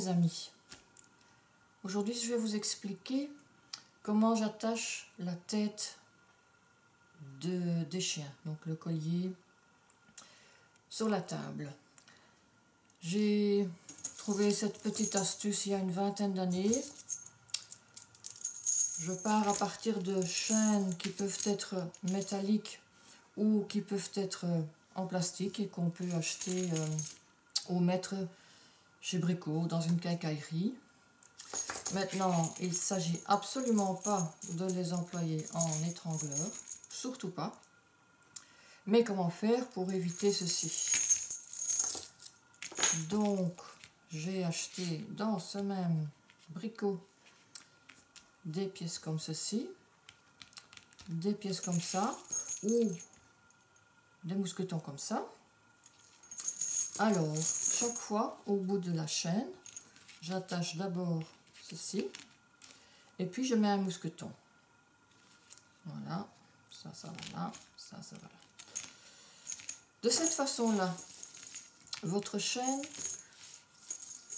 mes amis. Aujourd'hui, je vais vous expliquer comment j'attache la tête des chiens, donc le collier, sur la table. J'ai trouvé cette petite astuce il y a une vingtaine d'années. Je pars à partir de chaînes qui peuvent être métalliques ou qui peuvent être en plastique et qu'on peut acheter au mètre chez Brico dans une quincaillerie. Maintenant, il ne s'agit absolument pas de les employer en étrangleur, surtout pas. Mais comment faire pour éviter ceci? Donc, j'ai acheté dans ce même Brico des pièces comme ceci, des pièces comme ça, ou des mousquetons comme ça. Alors, chaque fois, au bout de la chaîne, j'attache d'abord ceci, et puis je mets un mousqueton. Voilà, ça va là, ça va là. De cette façon-là, votre chaîne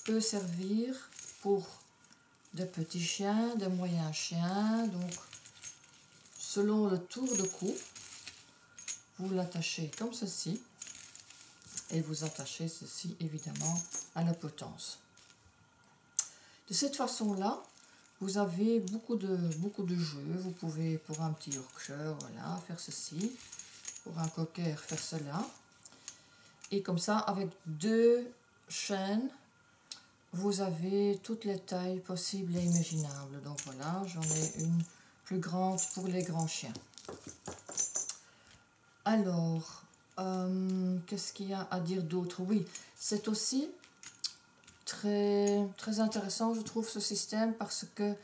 peut servir pour des petits chiens, des moyens chiens. Donc, selon le tour de cou, vous l'attachez comme ceci. Et vous attachez ceci, évidemment, à la potence. De cette façon-là, vous avez beaucoup de jeux. Vous pouvez, pour un petit Yorkshire, voilà, faire ceci. Pour un cocker, faire cela. Et comme ça, avec deux chaînes, vous avez toutes les tailles possibles et imaginables. Donc voilà, j'en ai une plus grande pour les grands chiens. Alors, qu'est-ce qu'il y a à dire d'autre? Oui, c'est aussi très intéressant, je trouve, ce système, parce que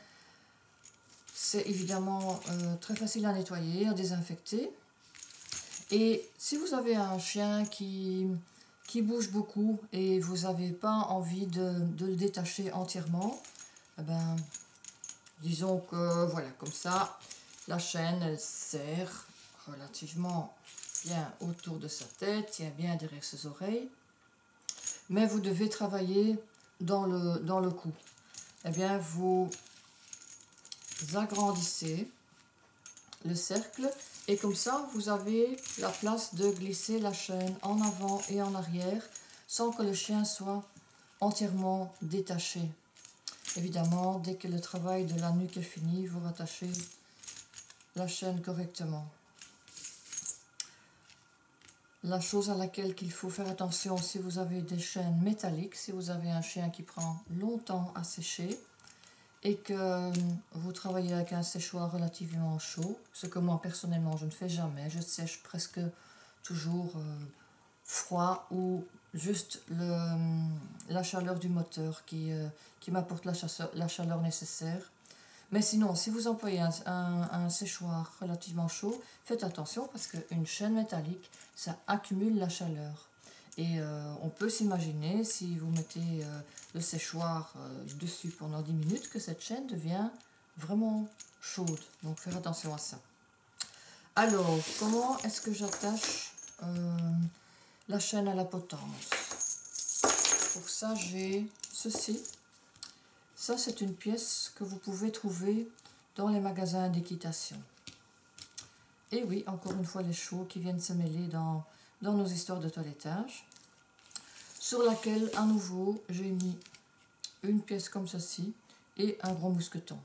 c'est évidemment très facile à nettoyer, à désinfecter. Et si vous avez un chien qui bouge beaucoup et vous n'avez pas envie de le détacher entièrement, eh ben, disons que voilà, comme ça, la chaîne, elle serre relativement bien autour de sa tête, tient bien derrière ses oreilles. Mais vous devez travailler dans le cou. Eh bien, vous agrandissez le cercle et comme ça, vous avez la place de glisser la chaîne en avant et en arrière sans que le chien soit entièrement détaché. Évidemment, dès que le travail de la nuque est fini, vous rattachez la chaîne correctement. La chose à laquelle il faut faire attention si vous avez des chaînes métalliques, si vous avez un chien qui prend longtemps à sécher et que vous travaillez avec un séchoir relativement chaud, ce que moi personnellement je ne fais jamais, je sèche presque toujours froid ou juste la chaleur du moteur qui m'apporte la chaleur nécessaire. Mais sinon, si vous employez un séchoir relativement chaud, faites attention parce qu'une chaîne métallique, ça accumule la chaleur. Et on peut s'imaginer, si vous mettez le séchoir dessus pendant 10 minutes, que cette chaîne devient vraiment chaude. Donc, faire attention à ça. Alors, comment est-ce que j'attache la chaîne à la potence? Pour ça, j'ai ceci. Ça, c'est une pièce que vous pouvez trouver dans les magasins d'équitation. Et oui, encore une fois, les chevaux qui viennent se mêler dans nos histoires de toilettage, sur laquelle, à nouveau, j'ai mis une pièce comme ceci et un gros mousqueton.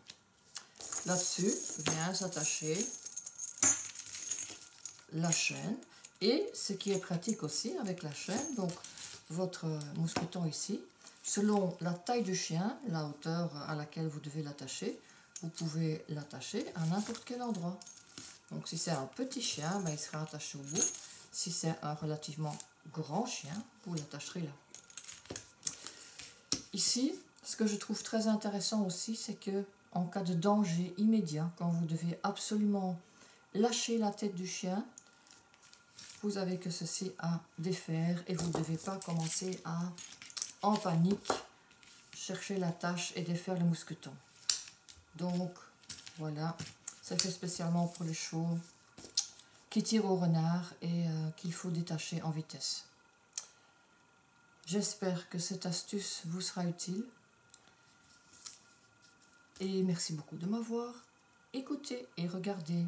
Là-dessus vient s'attacher la chaîne. Et ce qui est pratique aussi avec la chaîne, donc votre mousqueton ici, selon la taille du chien, la hauteur à laquelle vous devez l'attacher, vous pouvez l'attacher à n'importe quel endroit. Donc si c'est un petit chien, ben, il sera attaché au bout. Si c'est un relativement grand chien, vous l'attacherez là. Ici, ce que je trouve très intéressant aussi, c'est que en cas de danger immédiat, quand vous devez absolument lâcher la tête du chien, vous avez que ceci à défaire et vous ne devez pas commencer à, en panique, chercher la tâche et défaire le mousqueton. Donc, voilà, c'est fait spécialement pour les chevaux qui tirent au renard et qu'il faut détacher en vitesse. J'espère que cette astuce vous sera utile. Et merci beaucoup de m'avoir écouté et regardé.